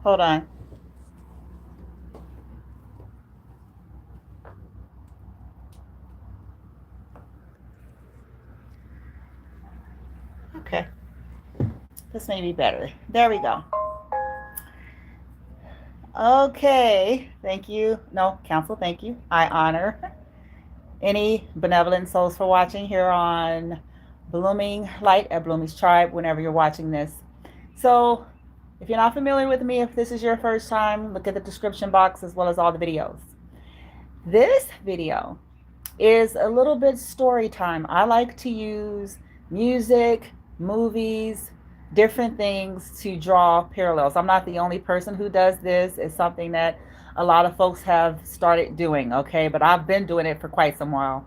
Hold on. Okay. This may be better. There we go. Okay. Thank you. No, Council, thank you. I honor any benevolent souls for watching here on Blooming Light at Blooming's Tribe whenever you're watching this. So, if you're not familiar with me, if this is your first time, look at the description box as well as all the videos. This video is a little bit story time. I like to use music, movies, different things to draw parallels. I'm not the only person who does this. It's something that a lot of folks have started doing, okay? But I've been doing it for quite some while.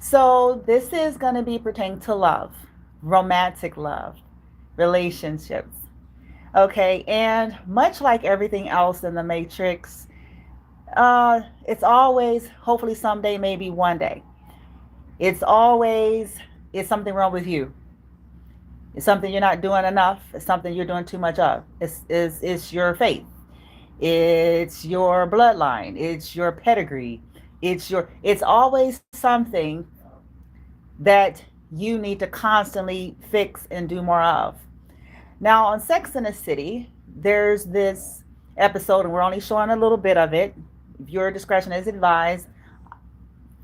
So this is going to be pertaining to love, romantic love, relationships, okay? And much like everything else in the Matrix, it's always, hopefully someday, maybe one day. It's always, it's something wrong with you. It's something you're not doing enough. It's something you're doing too much of. It's your faith. It's your bloodline. It's your pedigree. It's always something that you need to constantly fix and do more of. Now on Sex in the City, there's this episode, and we're only showing a little bit of it. Your discretion is advised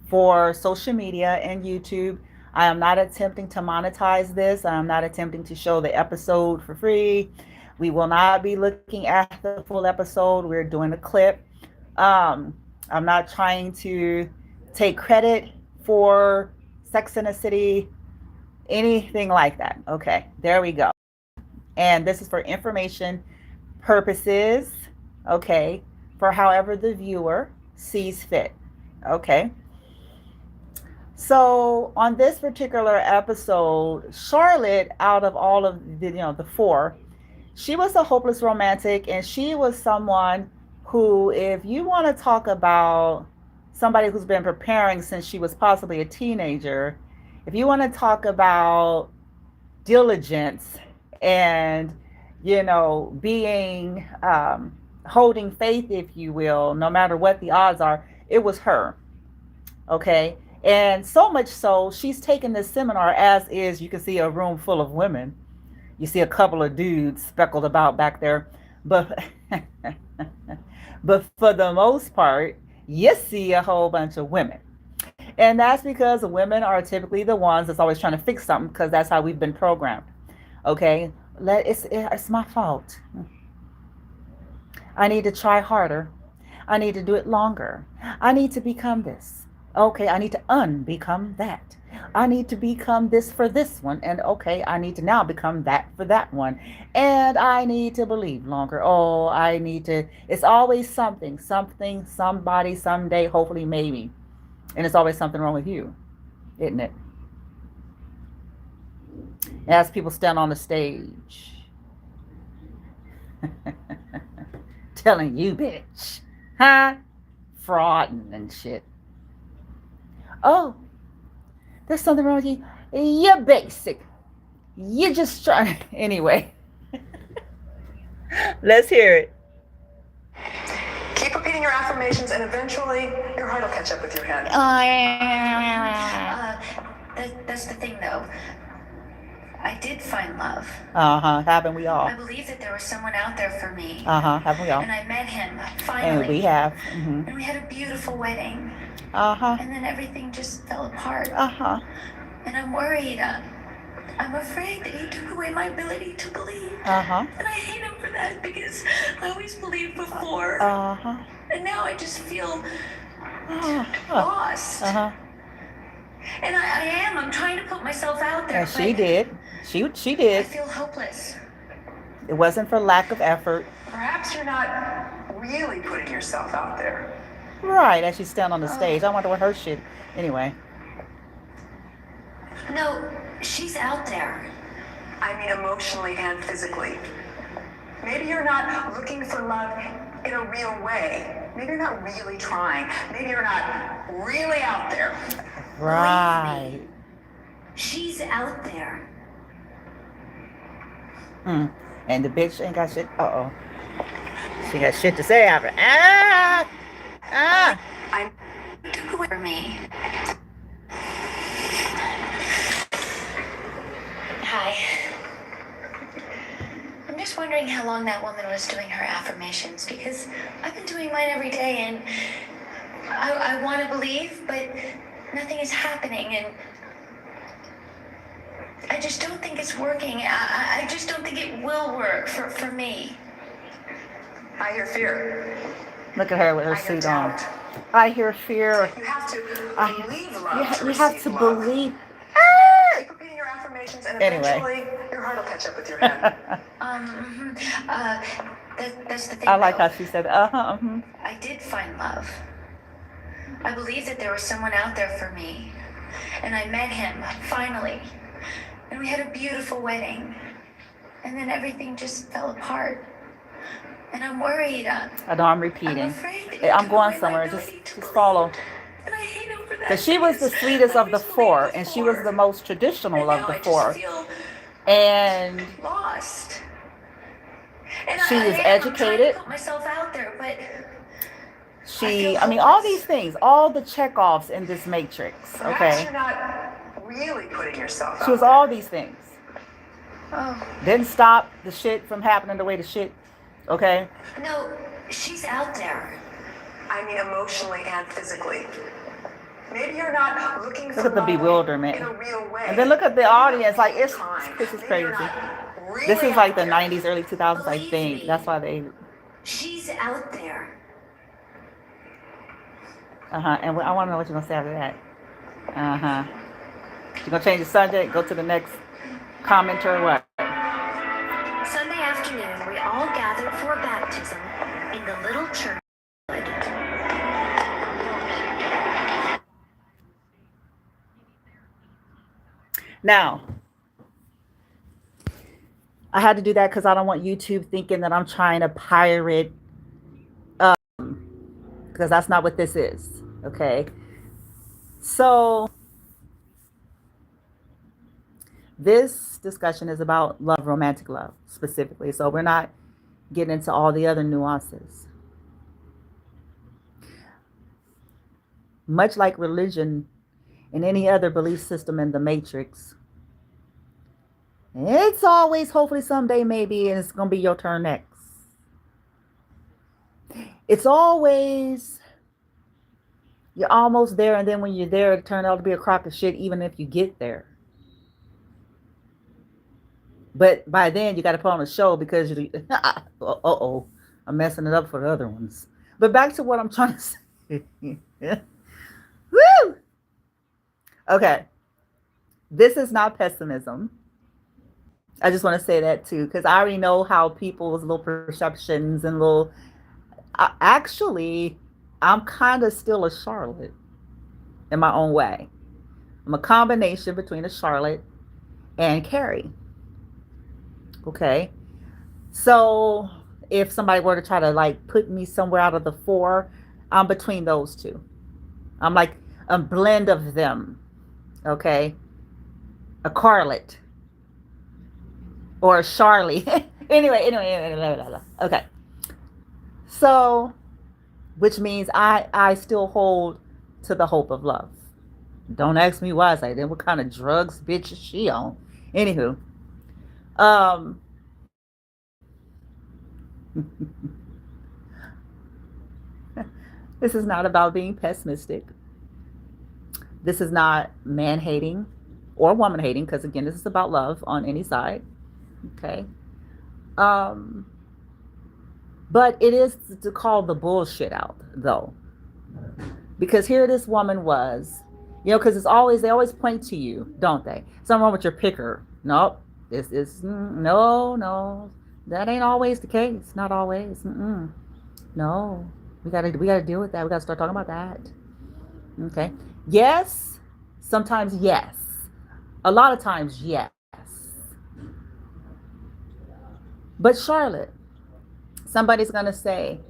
for social media and YouTube. I am not attempting to monetize this. I am not attempting to show the episode for free. We will not be looking at the full episode. We're doing a clip. I'm not trying to take credit for Sex in the City, anything like that. Okay, there we go. And this is for information purposes, okay, for however the viewer sees fit. Okay. So on this particular episode, Charlotte, out of all of the four, she was a hopeless romantic, and she was someone who, if you want to talk about somebody who's been preparing since she was possibly a teenager, if you want to talk about diligence and being holding faith, if you will, no matter what the odds are, it was her. Okay. And so much so, she's taken this seminar, as is, you can see a room full of women. You see a couple of dudes speckled about back there. But but for the most part, you see a whole bunch of women. And that's because women are typically the ones that's always trying to fix something, because that's how we've been programmed. Okay? It's my fault. I need to try harder. I need to do it longer. I need to become this. Okay, I need to unbecome that. I need to become this for this one. And okay, I need to now become that for that one. And I need to believe longer. Oh, I need to. It's always something, somebody, someday, hopefully, maybe. And it's always something wrong with you, isn't it? As people stand on the stage telling you, bitch, huh? Frauding and shit. Oh, there's something wrong with you. You're basic. You're just trying. Anyway, let's hear it. Keep repeating your affirmations, and eventually your heart will catch up with your head. That's the thing, though. I did find love. Haven't we all? I believe that there was someone out there for me. Haven't we all? And I met him, finally. And we have. And we had a beautiful wedding. And then everything just fell apart. And I'm worried. I'm afraid that he took away my ability to believe. And I hate him for that, because I always believed before. And now I just feel lost. And I'm trying to put myself out there. And she did. She did. I feel hopeless. It wasn't for lack of effort. Perhaps you're not really putting yourself out there. Right, as she stand on the stage. I wonder what her shit. Anyway. No, she's out there. I mean emotionally and physically. Maybe you're not looking for love in a real way. Maybe you're not really trying. Maybe you're not really out there. Right. She's out there. And the bitch ain't got shit. She got shit to say after. I'm for me. Hi. I'm just wondering how long that woman was doing her affirmations, because I've been doing mine every day, and I want to believe, but nothing is happening, and I just don't think it's working. I just don't think it will work for me. I hear fear. Look at her with her suit on. I hear fear. You have to believe love. You have to believe. Keep repeating your affirmations, and eventually your heart will catch up with your head. That's the thing. I like how she said, I did find love. I believe that there was someone out there for me, and I met him finally, and we had a beautiful wedding, and then everything just fell apart. And I'm worried. I know I'm repeating. I'm afraid I'm going somewhere. Just follow. And I hate him for that. Because she was the sweetest of the four, and she was the most traditional of the four. And lost. And she is educated. Put myself out there, but all these things, all the checkoffs in this matrix. Okay. Perhaps you're not really putting yourself out. She was all these things. Oh. Didn't stop the shit from happening the way the shit. Okay. No, she's out there. I mean, emotionally and physically. Maybe you're not looking for look at the bewilderment in a real way. And then look at the audience. Like this is crazy. Really this is like the 90s, early 2000s, I think. That's why they. She's out there. And I want to know what you're gonna say after that. You're gonna change the subject. Go to the next comment or what? Sunday afternoon, we all gathered for baptism in the little church. Now, I had to do that because I don't want YouTube thinking that I'm trying to pirate, because that's not what this is. Okay. So this discussion is about love, romantic love specifically. So we're not getting into all the other nuances. Much like religion and any other belief system in the matrix, it's always hopefully someday maybe, and it's going to be your turn next. It's always you're almost there, and then when you're there, it turned out to be a crock of shit, even if you get there. But by then, you got to put on a show because you I'm messing it up for the other ones. But back to what I'm trying to say. Woo! Okay. This is not pessimism. I just want to say that too, because I already know how people's little perceptions and little. Actually, I'm kind of still a Charlotte in my own way. I'm a combination between a Charlotte and Carrie. Okay. So if somebody were to try to like put me somewhere out of the four, I'm between those two. I'm like a blend of them. Okay. A Carlet. Or a Charlie. anyway. Okay. So, which means I still hold to the hope of love. Don't ask me why. I say, then what kind of drugs, bitch, is she on? Anywho. This is not about being pessimistic. This is not man hating or woman hating, because again, this is about love on any side. Okay. But it is to call the bullshit out, though. Because here this woman was, because they always point to you, don't they? Something wrong with your picker. Nope. This is, no. That ain't always the case. Not always. No. We gotta deal with that. We gotta start talking about that. Okay. Yes. Sometimes yes. A lot of times yes. But Charlotte, somebody's gonna say,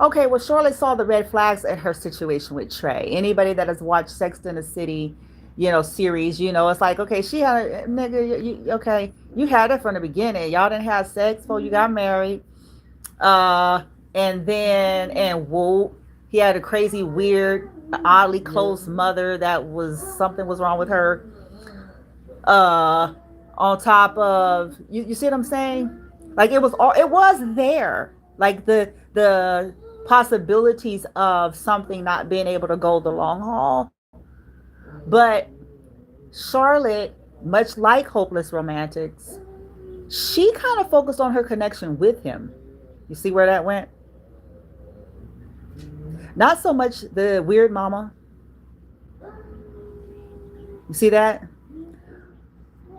okay, well, Charlotte saw the red flags in her situation with Trey. Anybody that has watched Sex in the City, series, it's like, okay, she had a nigga, you had it from the beginning. Y'all didn't have sex before you got married. And then, and whoa, he had a crazy, weird, oddly close mother that was, something was wrong with her. On top of, you see what I'm saying? Like it was there. Like the possibilities of something not being able to go the long haul. But Charlotte, much like Hopeless Romantics, she kind of focused on her connection with him. You see where that went? Not so much the weird mama. You see that?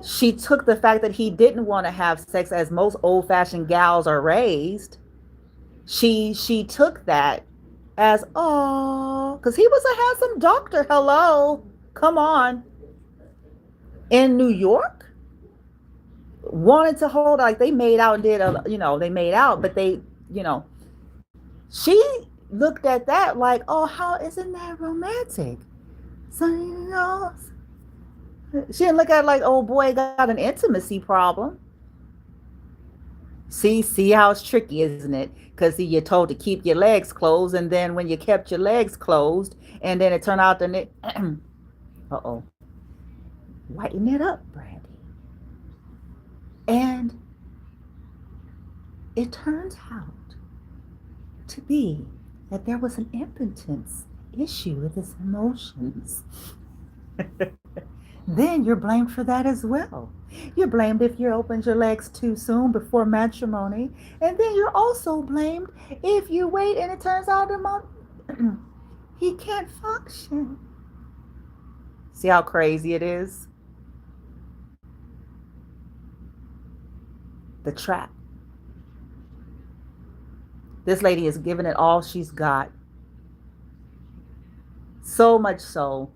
She took the fact that he didn't want to have sex, as most old-fashioned gals are raised. She took that as, oh, because he was a handsome doctor. Hello, come on. In New York, wanted to hold, like they made out and did they made out, but they, she looked at that like, oh, how isn't that romantic? So she didn't look at it like, oh boy, got an intimacy problem. See how it's tricky, isn't it? Because you're told to keep your legs closed, and then when you kept your legs closed, and then it turned out that uh-oh, lighten it up, Brandy. And it turns out to be that there was an impotence issue with his emotions. Then you're blamed for that as well. You're blamed if you opened your legs too soon before matrimony. And then you're also blamed if you wait and it turns out he can't function. See how crazy it is? The trap. This lady is giving it all she's got. So much so,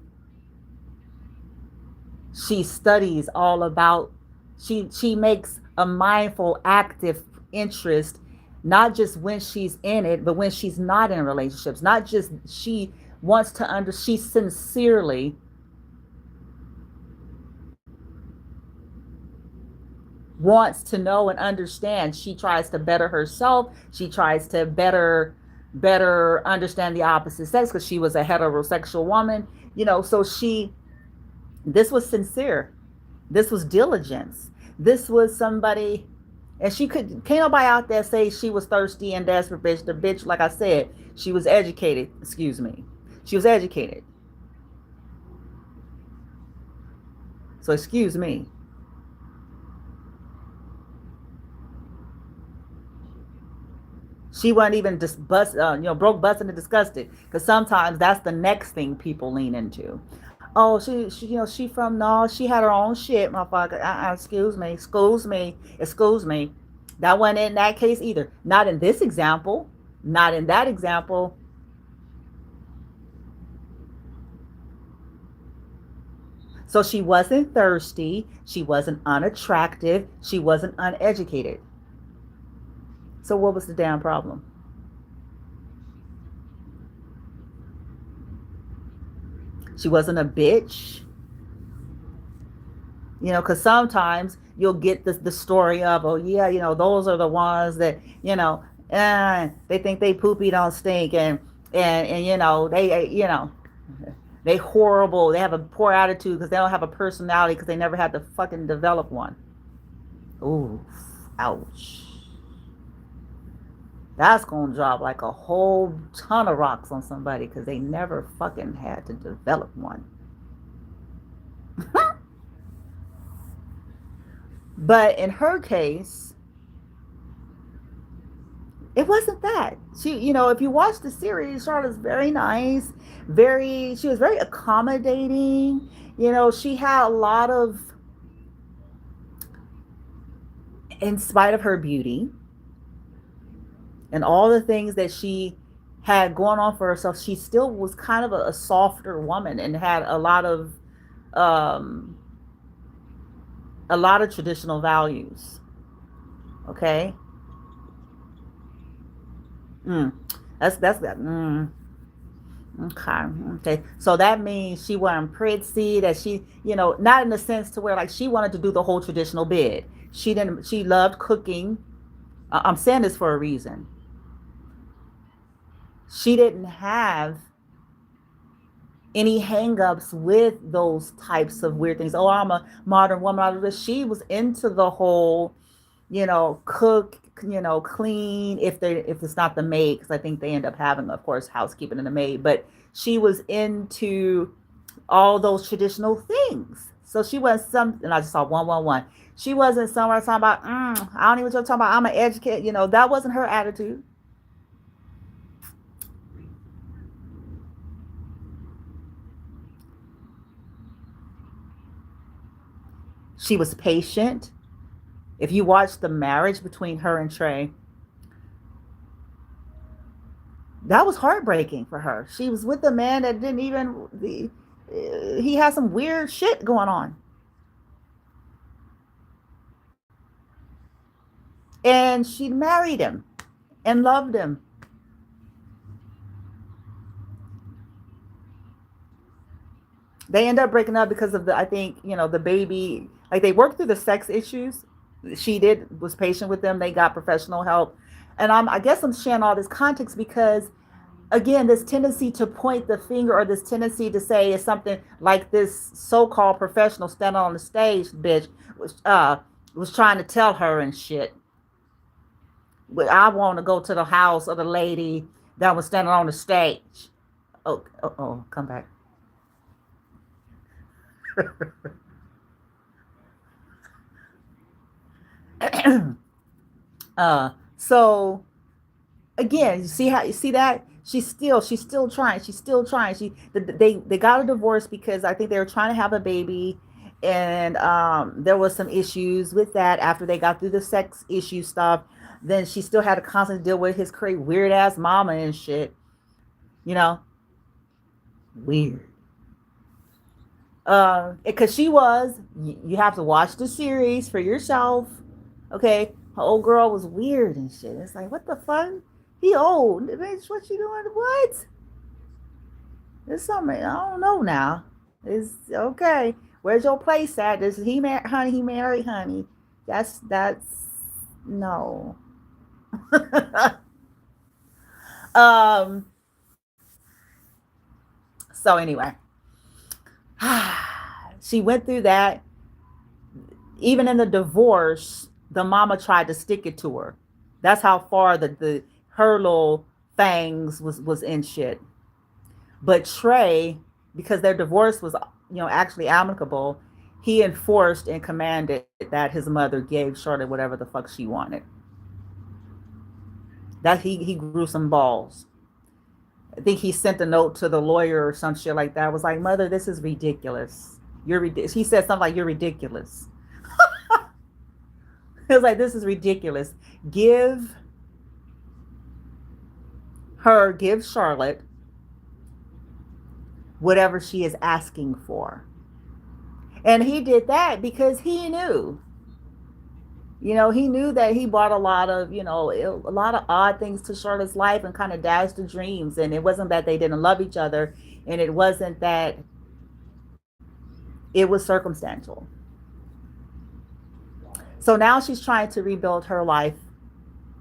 she studies all about, she makes a mindful, active interest, not just when she's in it, but when she's not in relationships. Not just, she wants to she sincerely wants to know and understand. She tries to better herself. She tries to better understand the opposite sex, because she was a heterosexual woman, so this was sincere. This was diligence. This was somebody, and can't nobody out there say she was thirsty and desperate, bitch. The bitch, like I said, she was educated. Excuse me. She was educated. So excuse me. She wasn't even just broke, busted, and disgusted. Because sometimes that's the next thing people lean into. Oh, she from, no, she had her own shit, motherfucker. Excuse me. That wasn't in that case either. Not in this example. Not in that example. So she wasn't thirsty. She wasn't unattractive. She wasn't uneducated. So what was the damn problem? She wasn't a bitch. Because sometimes you'll get the story of, oh yeah, those are the ones that, they think they poopy don't stink, and they horrible. They have a poor attitude because they don't have a personality because they never had to fucking develop one. Ooh, ouch. That's going to drop like a whole ton of rocks on somebody because they never fucking had to develop one. But in her case, it wasn't that. She, if you watch the series, Charlotte's very nice. She was very accommodating. She had a lot of, in spite of her beauty, and all the things that she had going on for herself, she still was kind of a softer woman and had a lot of traditional values. Okay. That's that. Okay. So that means she wasn't pretty, that she, not in the sense to where like she wanted to do the whole traditional bid. She loved cooking. I'm saying this for a reason. she didn't have any hangups with those types of weird things. Oh, I'm a modern woman. She was into the whole, cook, clean. If it's not the maid, because I think they end up having, of course, housekeeping and the maid. But she was into all those traditional things. So she wasn't and I just saw 111. She wasn't somewhere talking about, I don't even know what you're talking about. I'm an educated, that wasn't her attitude. She was patient. If you watch the marriage between her and Trey, that was heartbreaking for her. She was with a man that didn't even, he had some weird shit going on. And she married him and loved him. They end up breaking up because of I think, the baby, like they worked through the sex issues. Was patient with them. They got professional help. And I guess I'm sharing all this context because, again, this tendency to point the finger, or this tendency to say it's something like this so-called professional standing on the stage, bitch, was trying to tell her and shit. I want to go to the house of the lady that was standing on the stage. Oh, come back. So again, you see that she's still trying. They got a divorce because I think they were trying to have a baby, and there was some issues with that after they got through the sex issue stuff. Then she still had to constantly deal with his crazy weird ass mama and shit. Weird. Because you have to watch the series for yourself. Okay, her old girl was weird and shit. It's like, what the fuck? He old, bitch. What you doing? What? It's something I don't know now. It's okay. Where's your place at? This he married, honey. He married, honey. That's no. um. So anyway, she went through that. Even in the divorce, the mama tried to stick it to her. That's how far the her little fangs was in shit. But Trey, because their divorce was, actually amicable, he enforced and commanded that his mother gave Charlotte whatever the fuck she wanted. That he grew some balls. I think he sent a note to the lawyer or some shit like that. It was like, mother, this is ridiculous. He said something like, you're ridiculous. It was like, this is ridiculous. Give Charlotte whatever she is asking for. And he did that because he knew. He knew that he brought a lot of odd things to Charlotte's life and kind of dashed the dreams. And it wasn't that they didn't love each other. And it wasn't that it was circumstantial. So now she's trying to rebuild her life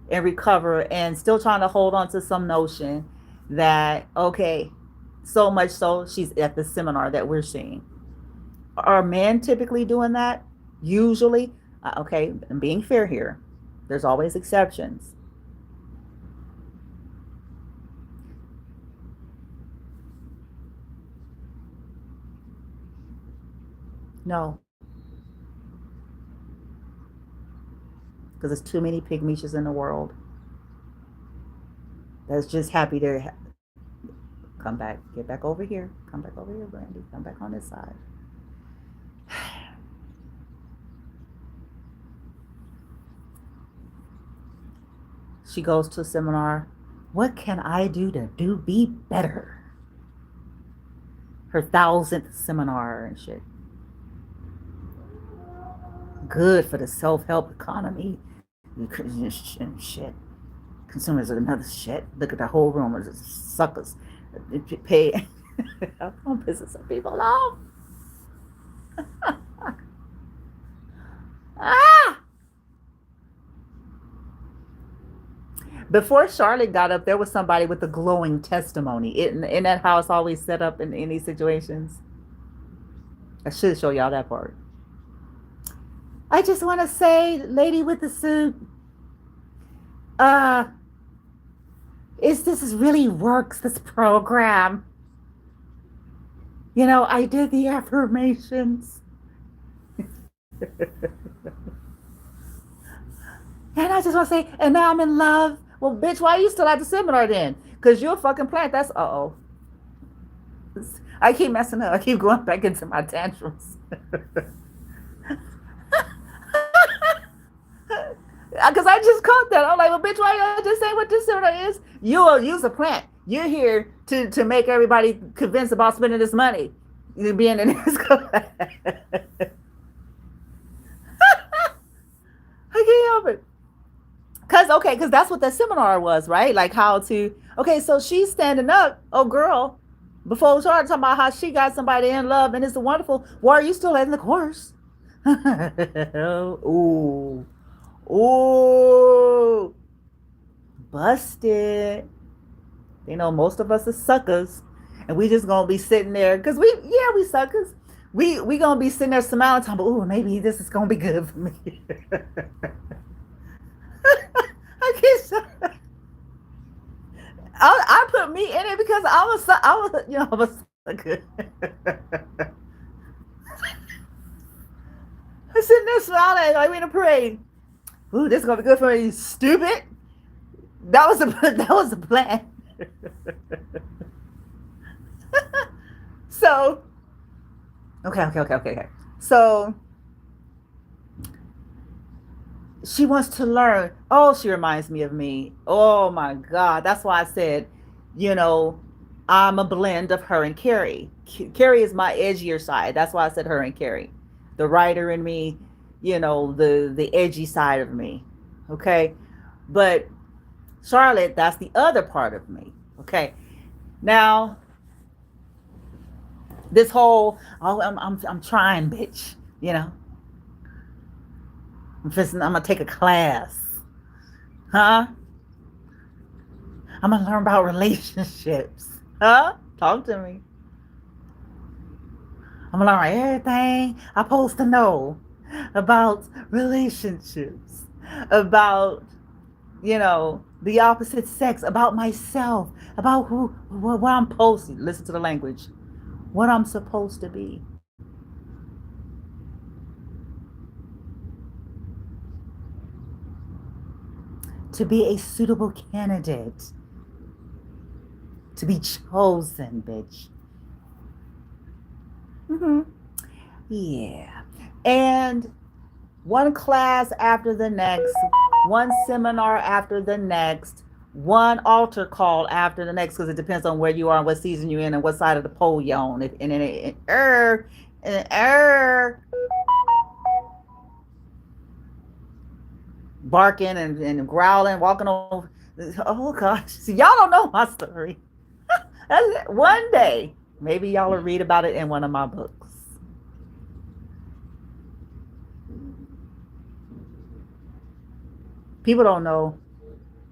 and recover, and still trying to hold on to some notion that, okay, so much so she's at the seminar that we're seeing. Are men typically doing that? Usually. Okay, I'm being fair here. There's always exceptions. No. Because there's too many pygmies in the world that's just happy to come back. Get back over here. Come back over here, Brandy. Come back on this side. She goes to a seminar. What can I do to be better? Her 1000th seminar and shit. Good for the self-help economy. Shit. Consumers are another shit. Look at the whole room of suckers. Pay. Don't piss some people off. Before Charlotte got up, there was somebody with a glowing testimony. In that house always set up in these situations. I should show y'all that part. I just want to say, lady with the suit, uh, this is really works, this program. You know, I did the affirmations. And I just want to say, and now I'm in love. Well, bitch, why are you still at the seminar then? Because you're a fucking plant. That's, uh-oh. I keep messing up. I keep going back into my tantrums. Because I just caught that. I'm like, well, bitch, why y'all just say what this seminar is? You'll use a plant. You're here to make everybody convinced about spending this money. You being in this class. I can't help it. Because that's what that seminar was, right? Like how to, okay, so she's standing up, oh girl, before we started talking about how she got somebody in love and it's wonderful. Why are you still in the course? Ooh. Ooh. Busted. You know, most of us are suckers. And we just gonna be sitting there, because we suckers. We gonna be sitting there smiling, talking about, ooh, maybe this is gonna be good for me. I put me in it because I was sucker. I'm sitting there smiling like we in a parade. Ooh, this is gonna be good for me, stupid. That was a plan. So, okay. So she wants to learn. Oh, she reminds me of me. Oh my God. That's why I said, I'm a blend of her and Carrie. Carrie is my edgier side. That's why I said her and Carrie. The writer in me, the edgy side of me. Okay. But Charlotte, that's the other part of me. Okay. Now, this whole, I'm trying, bitch, I'm gonna take a class. Huh? I'm gonna learn about relationships. Huh? Talk to me. I'm gonna learn everything I'm supposed to know about relationships, about, the opposite sex, about myself, about what I'm supposed to, listen to the language, what I'm supposed to be. To be a suitable candidate. To be chosen, bitch. Yeah. And one class after the next, one seminar after the next, one altar call after the next, because it depends on where you are and what season you're in and what side of the pole you're on. Barking and growling, walking over. Oh gosh, see, y'all don't know my story. One day, maybe y'all will read about it in one of my books. People don't know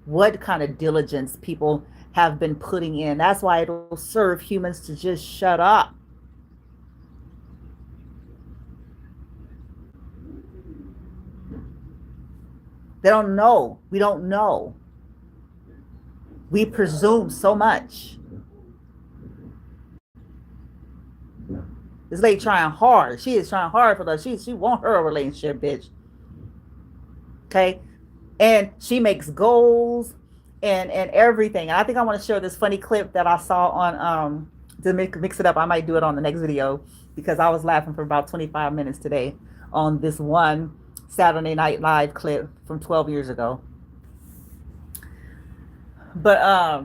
what kind of diligence people have been putting in. That's why it'll serve humans to just shut up. They don't know. We don't know. We presume so much. This lady trying hard. She is trying hard for us. She want her a relationship, bitch. Okay? And she makes goals and everything. And I think I want to share this funny clip that I saw on to mix it up. I might do it on the next video because I was laughing for about 25 minutes today on this one Saturday Night Live clip from 12 years ago. But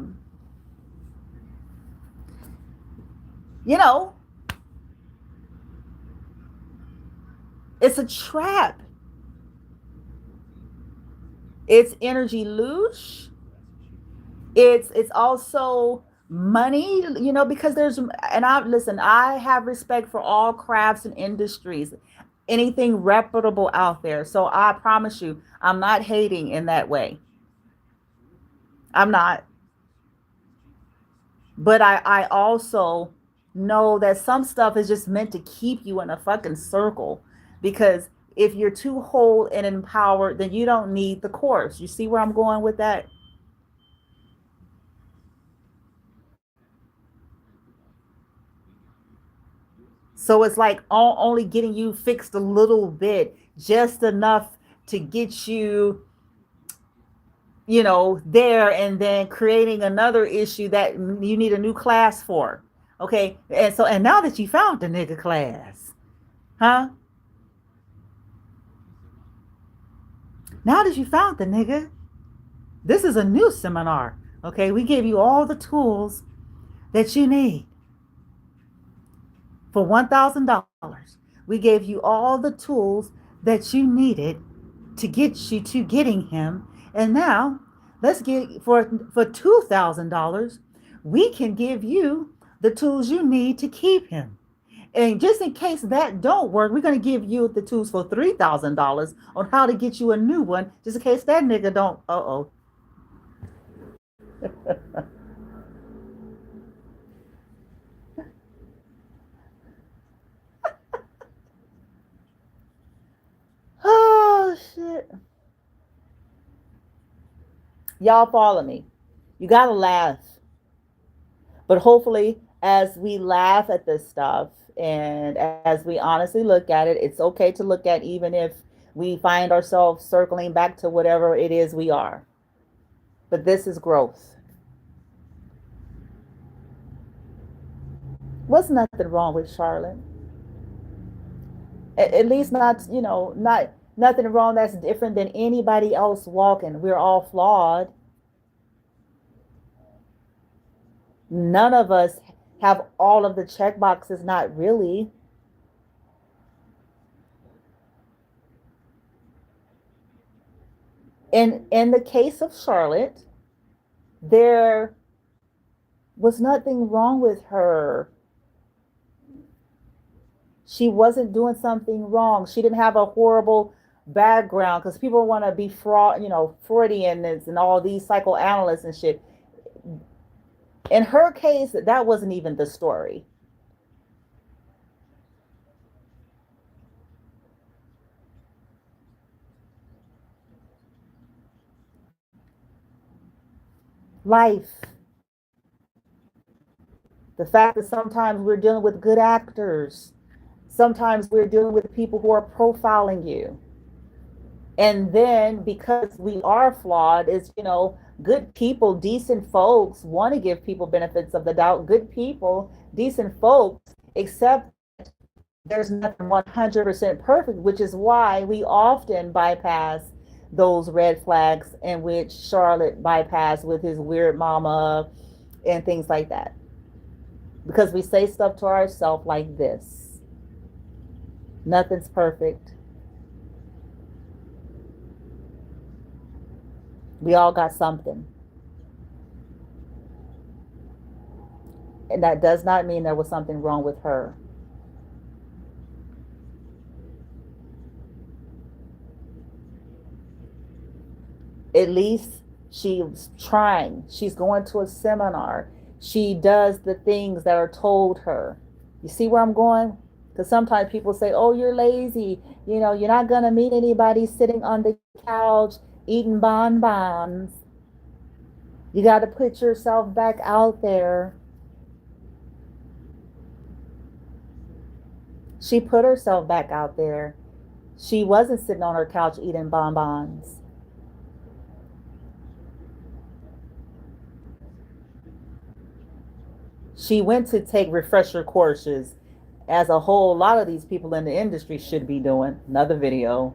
it's a trap. It's energy loose. It's also money, because I have respect for all crafts and industries, anything reputable out there. So I promise you, I'm not hating in that way. I'm not. But I also know that some stuff is just meant to keep you in a fucking circle. Because if you're too whole and empowered, then you don't need the course. You see where I'm going with that? So it's like only getting you fixed a little bit, just enough to get you, there, and then creating another issue that you need a new class for. Okay. And now that you found the nigga class, huh? Now that you found the nigga, this is a new seminar. Okay. We gave you all the tools that you need for $1,000. We gave you all the tools that you needed to get you to getting him. And now let's get for $2,000, we can give you the tools you need to keep him. And just in case that don't work, we're going to give you the tools for $3,000 on how to get you a new one, just in case that nigga don't. Uh-oh. Oh, shit. Y'all follow me. You got to laugh. But hopefully, as we laugh at this stuff and as we honestly look at it, it's okay to look at even if we find ourselves circling back to whatever it is we are. But this is growth. Was nothing wrong with Charlotte. At least not, not nothing wrong that's different than anybody else walking. We're all flawed. None of us have all of the check boxes, not really. In the case of Charlotte, there was nothing wrong with her. She wasn't doing something wrong. She didn't have a horrible background, because people want to be Freudian and all these psychoanalysts and shit. In her case, that wasn't even the story. Life. The fact that sometimes we're dealing with good actors. Sometimes we're dealing with people who are profiling you. And then because we are flawed, is, good people, decent folks want to give people benefits of the doubt. Good people, decent folks, except there's nothing 100% perfect, which is why we often bypass those red flags, in which Charlotte bypassed with his weird mama and things like that. Because we say stuff to ourselves like this: nothing's perfect. We all got something. And that does not mean there was something wrong with her. At least she's trying. She's going to a seminar. She does the things that are told her. You see where I'm going? Because sometimes people say, oh, you're lazy. You're not going to meet anybody sitting on the couch eating bonbons. You got to put yourself back out there. She put herself back out there. She wasn't sitting on her couch eating bonbons. She went to take refresher courses, as a whole lot of these people in the industry should be doing. Another video.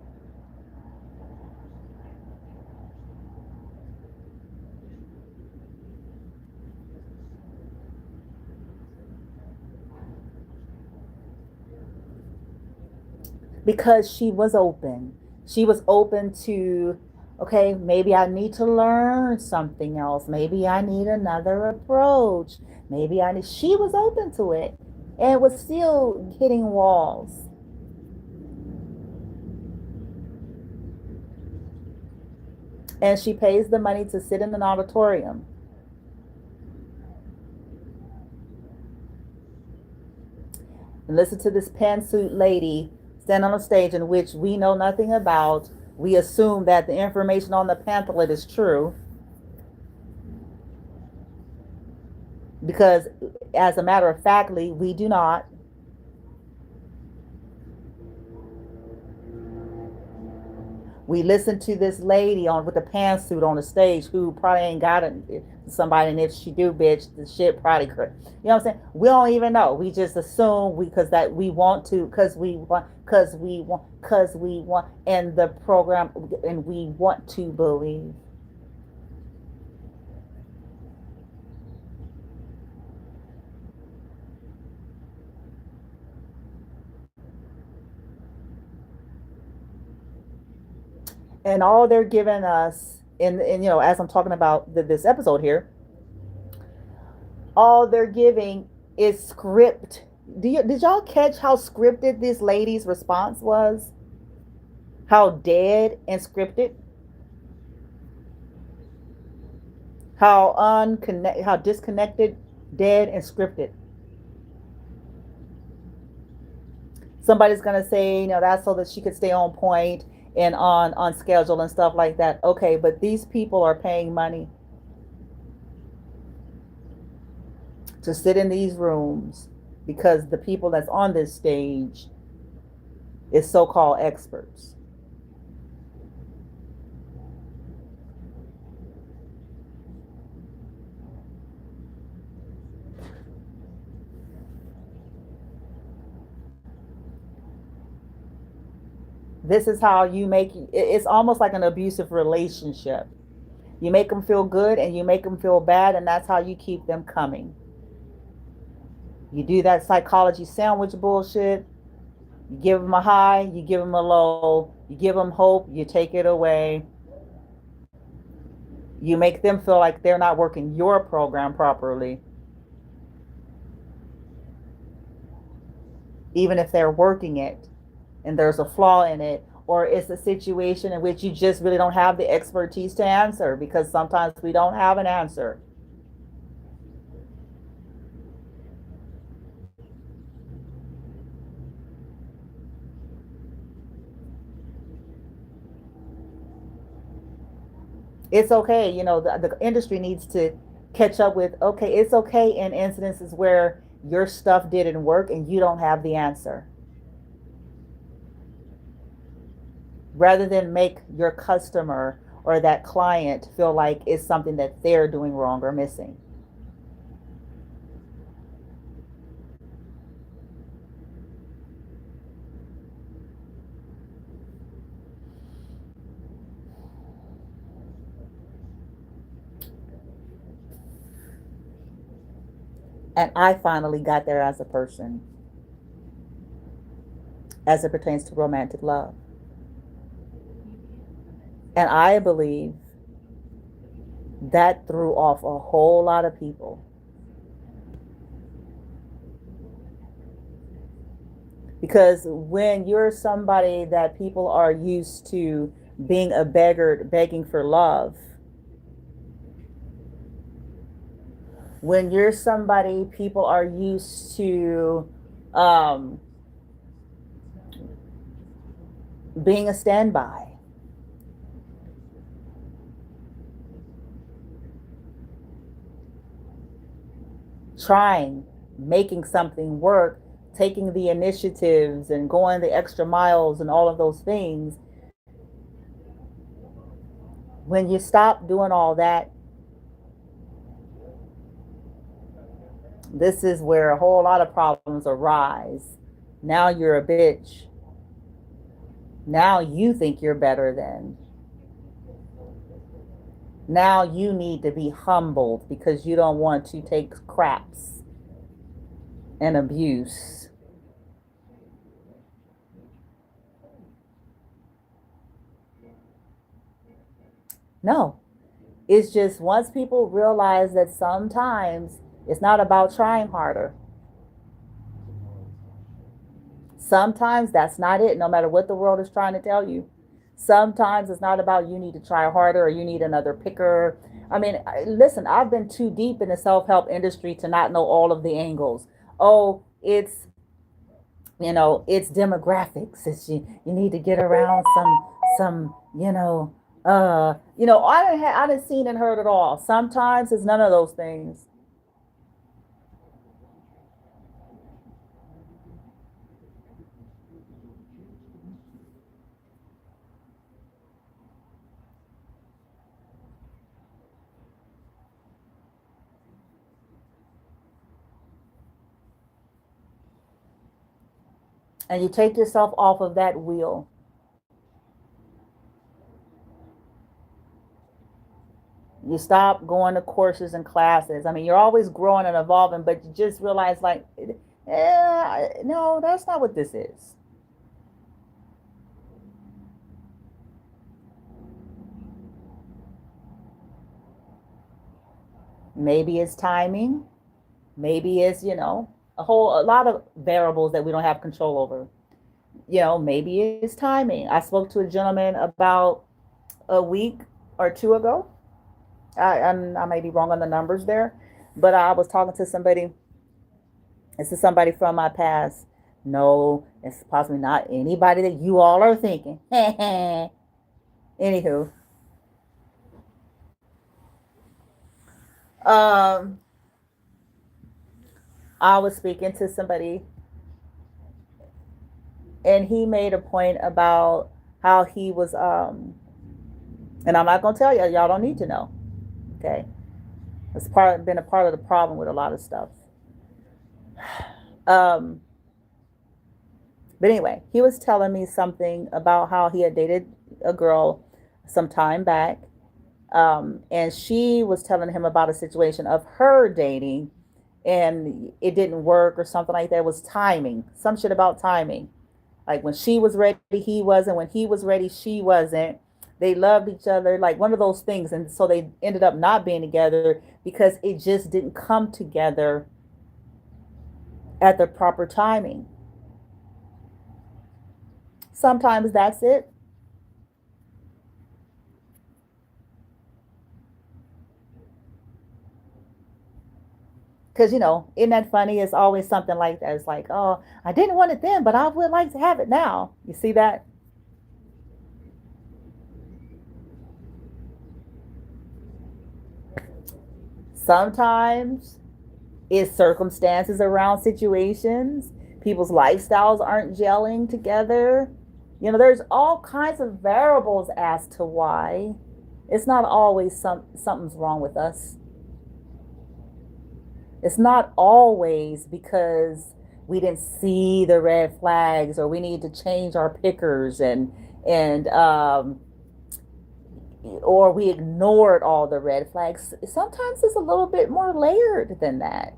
Because she was open. She was open to, okay, maybe I need to learn something else. Maybe I need another approach. She was open to it and was still hitting walls. And she pays the money to sit in an auditorium. And listen to this pantsuit lady stand on a stage in which we know nothing about. We assume that the information on the pamphlet is true. Because as a matter of factly, we do not. We listen to this lady on with a pantsuit on the stage who probably ain't got somebody, and if she do, bitch, the shit probably could. You know what I'm saying? We don't even know. We just assume because that we want to, because we want, and the program, and we want to believe. And all they're giving us, and you know, as I'm talking about this episode here, all they're giving is script. Did y'all catch how scripted this lady's response was? How dead and scripted? How disconnected, dead and scripted. Somebody's gonna say, you know, that's so that she could stay on point and on schedule and stuff like that. Okay, but these people are paying money to sit in these rooms because the people that's on this stage is so-called experts. This is how you make it's almost like an abusive relationship. You make them feel good and you make them feel bad, and that's how you keep them coming. You do that psychology sandwich bullshit. You give them a high, you give them a low, you give them hope, you take it away. You make them feel like they're not working your program properly, even if they're working it and there's a flaw in it, or it's a situation in which you just really don't have the expertise to answer, because sometimes we don't have an answer. It's okay, you know, the industry needs to catch up with, okay, it's okay in incidences where your stuff didn't work and you don't have the answer, rather than make your customer or that client feel like it's something that they're doing wrong or missing. And I finally got there as a person, as it pertains to romantic love. And I believe that threw off a whole lot of people. Because when you're somebody that people are used to being a beggar, begging for love, when you're somebody people are used to being a standby, trying, making something work, taking the initiatives and going the extra miles and all of those things, when you stop doing all that, this is where a whole lot of problems arise. Now you're a bitch. Now you think you're better than. Now you need to be humbled because you don't want to take craps and abuse. No. It's just once people realize that sometimes it's not about trying harder. Sometimes that's not it, no matter what the world is trying to tell you. Sometimes it's not about you need to try harder or you need another picker. I mean, listen, I've been too deep in the self-help industry to not know all of the angles. Oh, it's demographics. It's you need to get around some I didn't seen and heard it all. Sometimes it's none of those things. And you take yourself off of that wheel. You stop going to courses and classes. I mean, you're always growing and evolving, but you just realize, like, no, that's not what this is. Maybe it's timing. Maybe it's, a lot of variables that we don't have control over. Maybe it's timing. I spoke to a gentleman about a week or two ago. I may be wrong on the numbers there, but I was talking to somebody. This is somebody from my past. No, it's possibly not anybody that you all are thinking. Anywho, um, I was speaking to somebody, and he made a point about how he was, and I'm not gonna tell y'all don't need to know. Okay, it's been a part of the problem with a lot of stuff. Um, but anyway, he was telling me something about how he had dated a girl some time back, and she was telling him about a situation of her dating, and it didn't work or something like that. It was timing, some shit about timing. Like when she was ready, he wasn't. When he was ready, she wasn't. They loved each other, like one of those things. And so they ended up not being together because it just didn't come together at the proper timing. Sometimes that's it. Because, isn't that funny? It's always something like that. It's like, oh, I didn't want it then, but I would like to have it now. You see that? Sometimes it's circumstances around situations. People's lifestyles aren't gelling together. There's all kinds of variables as to why. It's not always something's wrong with us. It's not always because we didn't see the red flags or we need to change our pickers and or we ignored all the red flags. Sometimes it's a little bit more layered than that.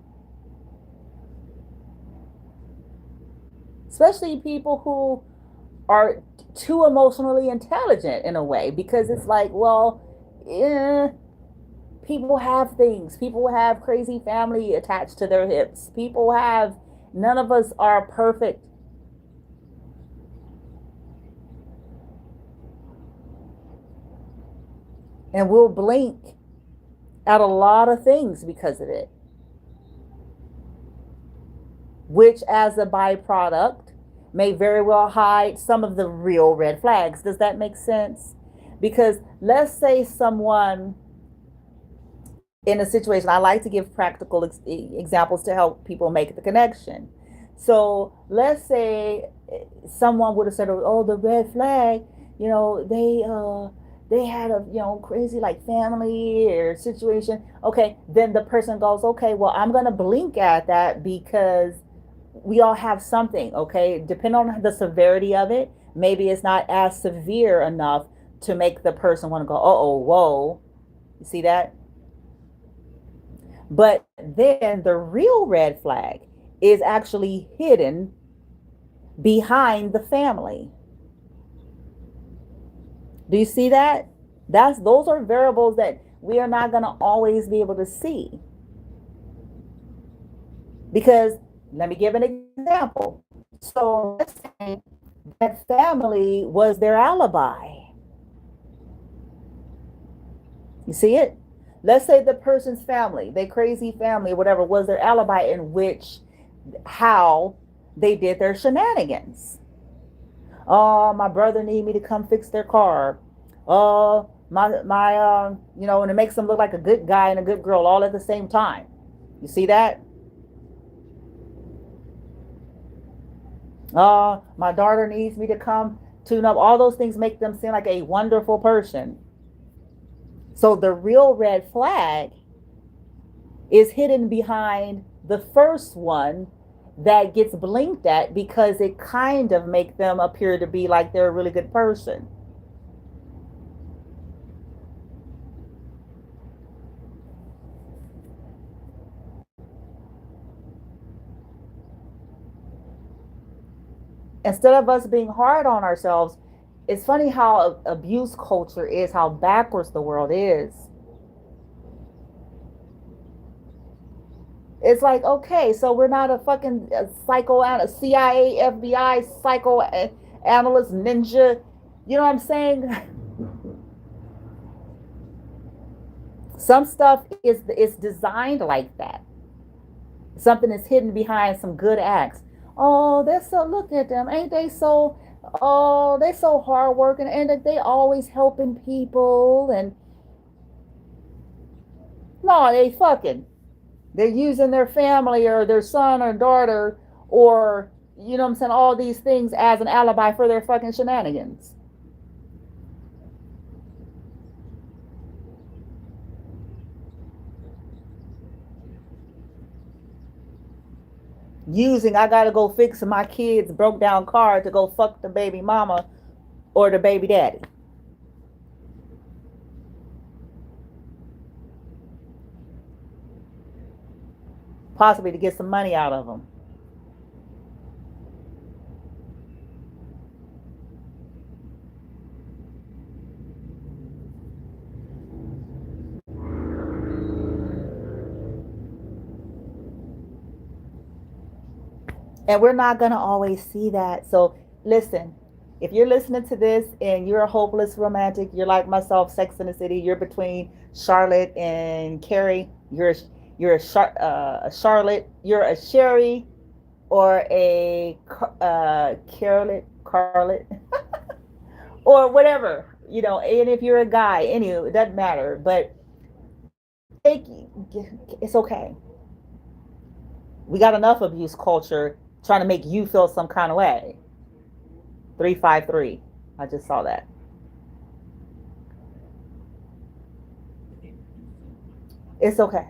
Especially people who are too emotionally intelligent in a way, because it's like, well, people have things. People have crazy family attached to their hips. None of us are perfect. And we'll blink at a lot of things because of it, which as a byproduct may very well hide some of the real red flags. Does that make sense? Because let's say someone in a situation, I like to give practical examples to help people make the connection. So let's say someone would have said, oh, the red flag, they had a crazy like family or situation. Okay, then the person goes, okay, well, I'm gonna blink at that because we all have something. Okay, depending on the severity of it, maybe it's not as severe enough to make the person want to go, oh, whoa. You see that? But then the real red flag is actually hidden behind the family. Do you see that? Those are variables that we are not going to always be able to see. Because let me give an example. So let's say that family was their alibi. You see it? Let's say the person's family, their crazy family, whatever, was their alibi in which how they did their shenanigans. Oh, my brother need me to come fix their car. Oh, and it makes them look like a good guy and a good girl all at the same time. You see that? Oh, my daughter needs me to come tune up. All those things make them seem like a wonderful person. So the real red flag is hidden behind the first one that gets blinked at because it kind of makes them appear to be like they're a really good person. Instead of us being hard on ourselves, it's funny how abuse culture is, how backwards the world is. It's like, okay, so we're not a fucking a CIA, FBI, psychoanalyst, ninja. You know what I'm saying? Some stuff is designed like that. Something is hidden behind some good acts. Oh, they're so, look at them. Ain't they so, oh, they so hardworking. And they always helping people. And no, they fucking. They're using their family or their son or daughter or, you know what I'm saying, all these things as an alibi for their fucking shenanigans. I gotta go fix my kid's broke down car to go fuck the baby mama or the baby daddy. Possibly to get some money out of them. And we're not going to always see that. So listen, if you're listening to this and you're a hopeless romantic, you're like myself, Sex in the City, you're between Charlotte and Carrie, a Charlotte, you're a Sherry or a Carlet, or whatever, and if you're a guy, anyway, it doesn't matter. But it's okay. We got enough abuse culture trying to make you feel some kind of way. 353. I just saw that. It's okay.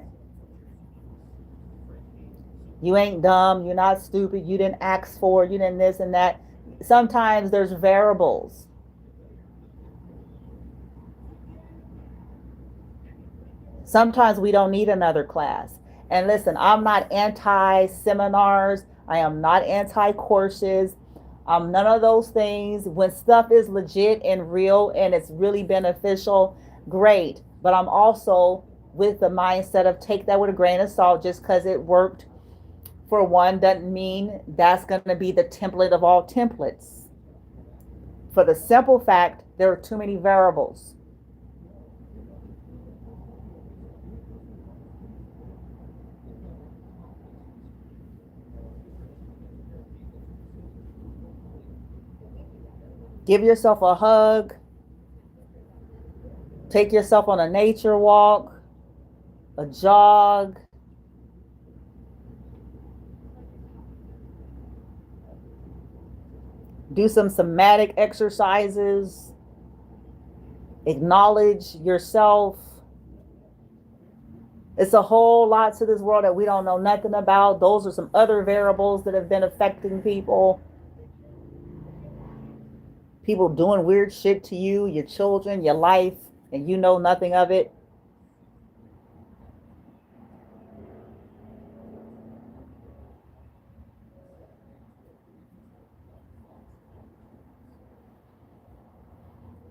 You ain't dumb. You're not stupid. You didn't ask for. You didn't this and that. Sometimes there's variables. Sometimes we don't need another class. And listen, I'm not anti seminars. I am not anti courses. I'm none of those things. When stuff is legit and real and it's really beneficial, great. But I'm also with the mindset of take that with a grain of salt. Just because it worked for one doesn't mean that's going to be the template of all templates. For the simple fact, there are too many variables. Give yourself a hug. Take yourself on a nature walk, a jog. Do some somatic exercises. Acknowledge yourself. It's a whole lot to this world that we don't know nothing about. Those are some other variables that have been affecting people. People doing weird shit to you, your children, your life, and you know nothing of it.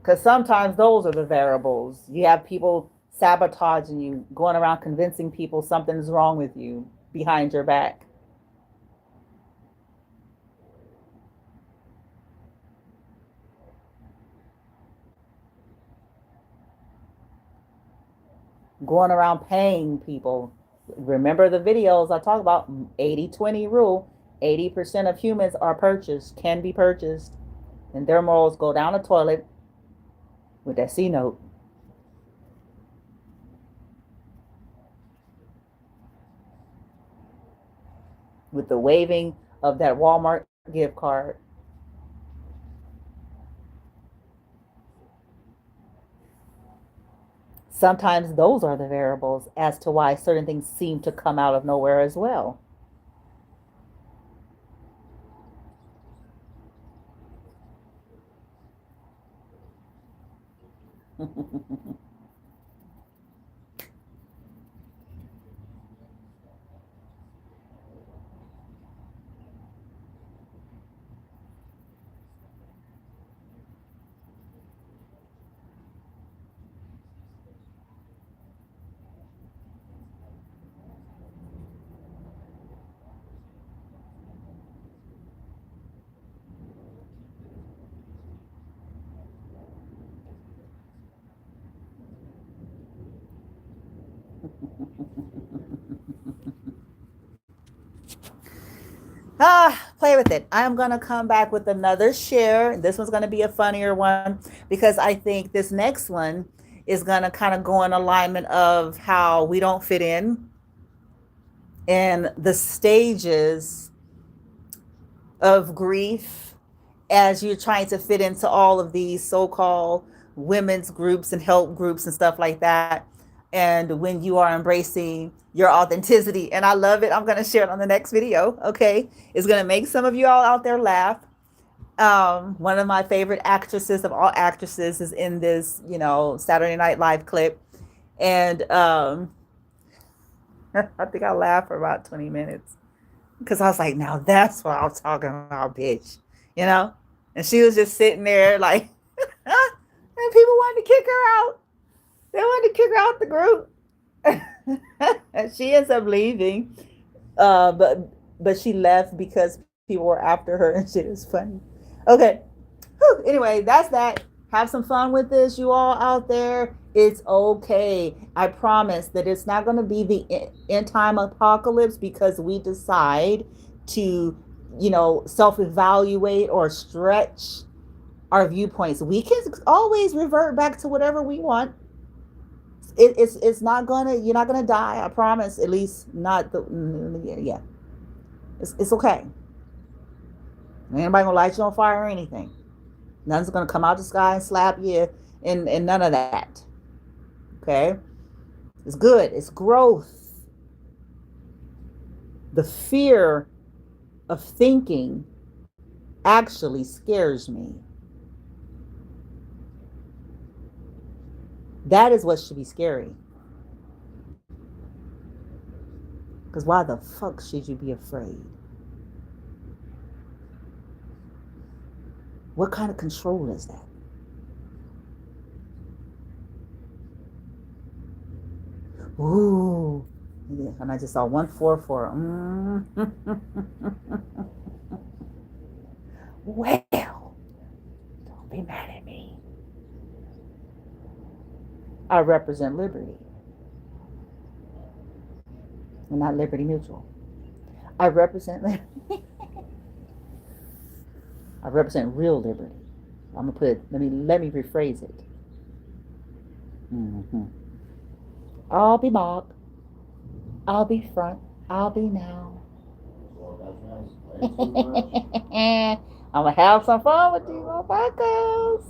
Because sometimes those are the variables. You have people sabotaging you, going around convincing people something's wrong with you behind your back. going around paying people. Remember the videos I talk about 80-20 rule. 80% of humans are purchased, can be purchased, and their morals go down the toilet with that C note. With the waving of that Walmart gift card. Sometimes those are the variables as to why certain things seem to come out of nowhere as well. Play with it. I'm going to come back with another share. This one's going to be a funnier one because I think this next one is going to kind of go in alignment of how we don't fit in and the stages of grief as you're trying to fit into all of these so-called women's groups and help groups and stuff like that. And when you are embracing your authenticity, and I love it. I'm going to share it on the next video. Okay. It's going to make some of you all out there laugh. One of my favorite actresses of all actresses is in this, Saturday Night Live clip. And I think I laughed for about 20 minutes because I was like, now that's what I'm talking about, bitch. And she was just sitting there like, and people wanted to kick her out. They wanted to kick her out the group. And she ends up leaving. But she left because people were after her and shit. It was funny. Okay. Whew. Anyway, that's that. Have some fun with this, you all out there. It's okay. I promise that it's not going to be the end time apocalypse because we decide to, self-evaluate or stretch our viewpoints. We can always revert back to whatever we want. It's not gonna, you're not gonna die. I promise. At least not yeah. It's okay. Anybody gonna light you on fire or anything? None's gonna come out the sky and slap you, and none of that. Okay, it's good. It's growth. The fear of thinking actually scares me. That is what should be scary. Because why the fuck should you be afraid? What kind of control is that? Ooh. And I just saw 144. Well, don't be mad at me. I represent liberty. And not Liberty Mutual. I represent I represent real liberty. I'm gonna put it, let me rephrase it. I'll be mock. I'll be front. I'll be now. I'm gonna have some fun with these motherfuckers.